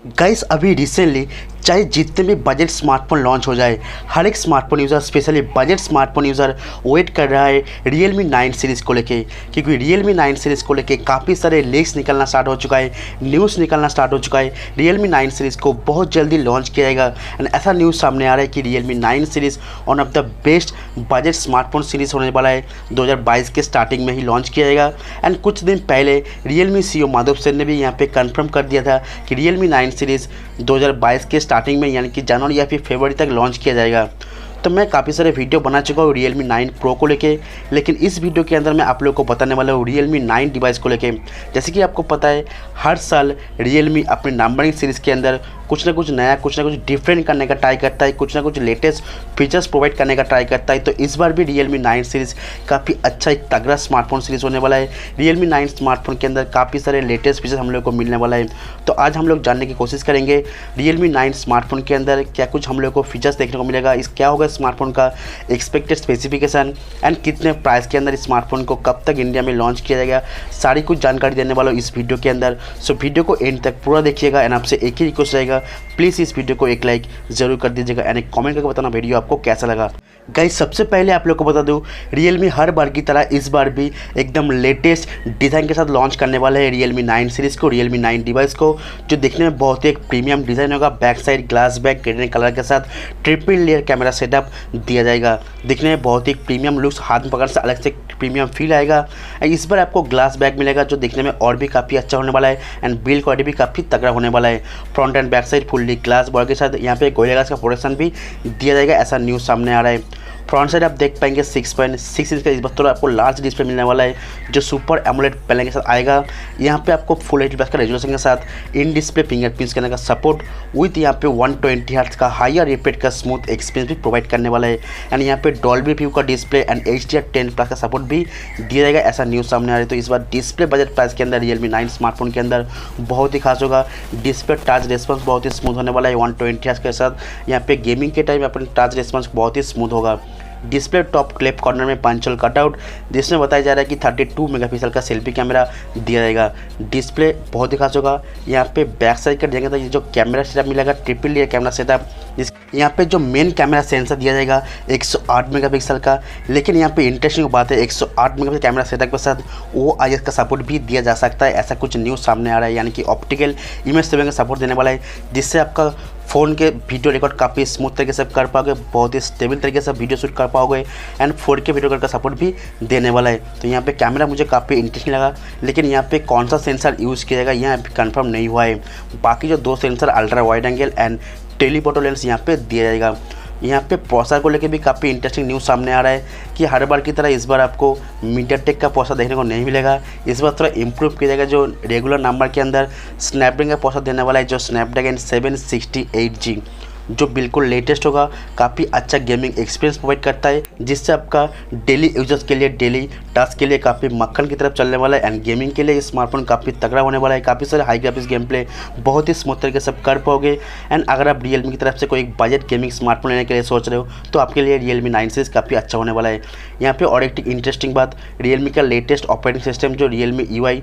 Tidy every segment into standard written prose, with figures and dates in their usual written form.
Guys अभी recently चाहे जितने भी बजट स्मार्टफोन लॉन्च हो जाए, हर एक smartphone user specially budget smartphone user wait कर रहा है Realme 9 सीरीज़ को लेके, क्योंकि Realme 9 सीरीज़ को लेके काफ़ी सारे लीक्स निकलना स्टार्ट हो चुका है, न्यूज़ निकलना स्टार्ट हो चुका है। Realme 9 सीरीज़ को बहुत जल्दी लॉन्च किया जाएगा एंड ऐसा न्यूज़ सामने आ रहा है कि Realme 9 series one of the best budget smartphone series होने वाला है। 2022 के स्टार्टिंग में ही लॉन्च किया जाएगा एंड कुछ दिन पहले Realme CEO माधव सेन ने भी यहाँ पे कंफर्म कर दिया था कि Realme 9 सीरीज़ 2022 के स्टार्टिंग में यानी कि जनवरी या फिर फरवरी तक लॉन्च किया जाएगा। तो मैं काफ़ी सारे वीडियो बना चुका हूँ Realme 9 Pro को लेके, लेकिन इस वीडियो के अंदर मैं आप लोगों को बताने वाला हूँ Realme 9 डिवाइस को लेके। जैसे कि आपको पता है हर साल Realme अपनी नंबरिंग सीरीज़ के अंदर कुछ ना कुछ नया, कुछ ना कुछ डिफरेंट करने का ट्राई करता है, कुछ ना कुछ लेटेस्ट फीचर्स प्रोवाइड करने का ट्राई करता है। तो इस बार भी Realme 9 सीरीज़ काफ़ी अच्छा एक तगड़ा स्मार्टफोन सीरीज़ होने वाला है। Realme 9 स्मार्टफोन के अंदर काफ़ी सारे लेटेस्ट फीचर्स हम लोग को मिलने वाला है। तो आज हम लोग जानने की कोशिश करेंगे Realme 9 स्मार्टफोन के अंदर क्या कुछ हम लोग को फीचर्स देखने को मिलेगा, इस क्या होगा स्मार्टफोन का एक्सपेक्टेड स्पेसिफिकेशन एंड कितने प्राइस के अंदर स्मार्टफोन को कब तक इंडिया में लॉन्च किया जाएगा, सारी कुछ जानकारी देने वाला हूँ इस वीडियो के अंदर। सो वीडियो को एंड तक पूरा देखिएगा एंड आपसे एक ही रिक्वेस्ट रहेगा, प्लीज़ इस वीडियो को एक लाइक ज़रूर कर दीजिएगा एंड एक कमेंट करके बताना वीडियो आपको कैसा लगा। गाइस सबसे पहले आप लोग को बता दूं Realme हर बार की तरह इस बार भी एकदम लेटेस्ट डिज़ाइन के साथ लॉन्च करने वाले हैं Realme 9 सीरीज़ को, Realme 9 डिवाइस को, जो दिखने में बहुत ही एक प्रीमियम डिज़ाइन होगा। Back side glass back granite colour के साथ ट्रिपल लेयर कैमरा सेटअप दिया जाएगा। दिखने में बहुत ही प्रीमियम लुक्स, हाथ में पकड़ से अलग से प्रीमियम फील आएगा। इस बार आपको ग्लास बैक मिलेगा जो दिखने में और भी काफ़ी अच्छा होने वाला है एंड बिल्ड क्वालिटी भी काफ़ी तगड़ा होने वाला है। Front end back side fully glass body के साथ यहाँ पे गोरिल्ला ग्लास का प्रोटेक्शन भी दिया जाएगा, ऐसा न्यूज़ सामने आ रहा है। फ्रंट साइड आप देख पाएंगे 6.6 इंच का इस बार थोड़ा आपको लार्ज डिस्प्ले मिलने वाला है जो सुपर एमोलेड पैनल के साथ आएगा। यहाँ पे आपको फुल एच का रेजोल्यूशन के साथ इन डिस्प्ले फिंगरप्रिंट स्कैनर का सपोर्ट विथ यहाँ पे 120 हर्ट्ज का हायर रिफ्रेश का स्मूथ एक्सपीरियंस भी प्रोवाइड करने वाला है एंड यहाँ पे डॉल्बी व्यू का डिस्प्ले एंड HDR10+ का सपोर्ट भी दिया जाएगा, ऐसा न्यूज़ सामने आ रही है। तो इस बार डिस्प्ले बजट प्राइस के अंदर Realme 9 स्मार्टफोन के अंदर बहुत ही खास होगा। डिस्प्ले टच रेस्पॉन्स बहुत ही स्मूथ होने वाला है 120 हर्ट्ज के साथ। यहाँ पे गेमिंग के टाइम अपने टच रेस्पॉन्स बहुत ही स्मूथ होगा। डिस्प्ले टॉप लेफ्ट कॉर्नर में पंचल कटआउट जिसमें बताया जा रहा है कि 32 मेगापिक्सल का सेल्फी कैमरा दिया जाएगा। डिस्प्ले बहुत ही खास होगा। यहाँ पे बैक साइड का देखेंगे तो ये जो कैमरा सेटअप मिलेगा ट्रिपल लेयर कैमरा सेटअप, यहाँ पे जो मेन कैमरा सेंसर दिया जाएगा 108 मेगापिक्सल का, लेकिन यहाँ पे इंटरेस्टिंग बात है 108 मेगापिक्सल कैमरा सेटअप के साथ OIS का सपोर्ट भी दिया जा सकता है, ऐसा कुछ न्यूज़ सामने आ रहा है। यानी कि ऑप्टिकल इमेज सेविंग का सपोर्ट देने वाला है जिससे आपका फ़ोन के वीडियो रिकॉर्ड काफ़ी स्मूथ तरीके से कर पाओगे, बहुत ही स्टेबल तरीके से वीडियो शूट कर पाओगे एंड 4K वीडियो रिकॉर्ड का सपोर्ट भी देने वाला है। तो यहाँ पे कैमरा मुझे काफ़ी इंटरेस्टिंग लगा, लेकिन यहाँ पे कौन सा सेंसर यूज़ किया जाएगा यहाँ पे कंफर्म नहीं हुआ है। बाकी जो दो sensor ultra wide angle and telephoto lens यहाँ पे दिया जाएगा। यहाँ पे प्रोसेसर को लेके भी काफ़ी इंटरेस्टिंग न्यूज़ सामने आ रहा है कि हर बार की तरह इस बार आपको मीडियाटेक का प्रोसेसर देखने को नहीं मिलेगा। इस बार थोड़ा इंप्रूव किया जाएगा, जो रेगुलर नंबर के अंदर स्नैपड्रैगन का प्रोसेसर देने वाला है जो स्नैपड्रैगन 768G, जो बिल्कुल लेटेस्ट होगा। काफ़ी अच्छा गेमिंग एक्सपीरियंस प्रोवाइड करता है जिससे आपका डेली यूजर्स के लिए, डेली टास्क के लिए काफ़ी मक्खन की तरफ चलने वाला है एंड गेमिंग के लिए स्मार्टफोन काफ़ी तगड़ा होने वाला है। काफ़ी सारे हाई ग्राफिक्स गेम प्ले बहुत ही स्मूथ तरीके से कर पाओगे एंड अगर आप Realme की तरफ से कोई एक बजट गेमिंग स्मार्टफोन लेने के लिए सोच रहे हो तो आपके लिए Realme 9 सीरीज़ काफ़ी अच्छा होने वाला है। यहाँ पे और एक इंटरेस्टिंग बात, Realme का लेटेस्ट ऑपरेटिंग सिस्टम जो Realme UI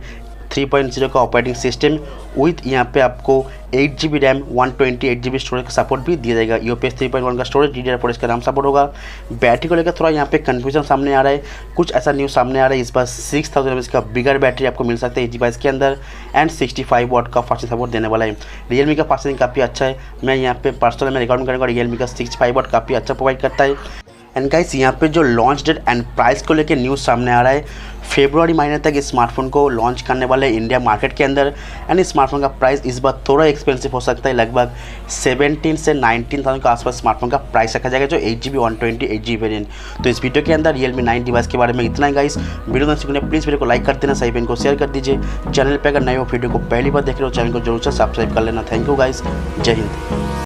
3.0 का ऑपरेटिंग सिस्टम विथ यहाँ पे आपको 8GB रैम 128GB स्टोरेज का सपोर्ट भी दिया जाएगा। UFS 3.1 का स्टोरेज, DDR4 का RAM सपोर्ट होगा। बैटरी को लेकर थोड़ा यहाँ पे कन्फ्यूजन सामने आ रहा है, कुछ ऐसा न्यूज़ सामने आ रहा है इस बार 6000 mAh का बिगर बैटरी आपको मिल सकता है इस डिवाइस के अंदर एंड 65 वाट का फास्ट सपोर्ट देने वाला है। Realme का फास्टिंग काफ़ी अच्छा है, मैं यहाँ पे पर्सनल में रिकॉर्ड करूँगा। Realme का 65 वाट काफ़ी अच्छा प्रोवाइड करता है। एंड गाइस यहाँ पे जो लॉन्च डेट एंड प्राइस को लेके न्यूज़ सामने आ रहा है, फरवरी महीने तक इस स्मार्टफोन को लॉन्च करने वाले इंडिया मार्केट के अंदर एंड इस स्मार्टफोन का प्राइस इस बार थोड़ा एक्सपेंसिव हो सकता है, लगभग 17 से 19,000 के आसपास स्मार्टफोन का प्राइस रखा जाएगा जो 8GB 128GB वेरिएंट। तो इस वीडियो के अंदर Realme 9 डिवाइस के बारे में इतना ही गाइस। वीडियो में सीखने प्लीज़ वीडियो को लाइक कर देना, सही पेन को शेयर कर दीजिए। चैनल पर अगर नए हो वीडियो को पहली बार देख रहे हो चैनल को जरूर से सब्सक्राइब कर लेना। थैंक यू गाइस, जय हिंद।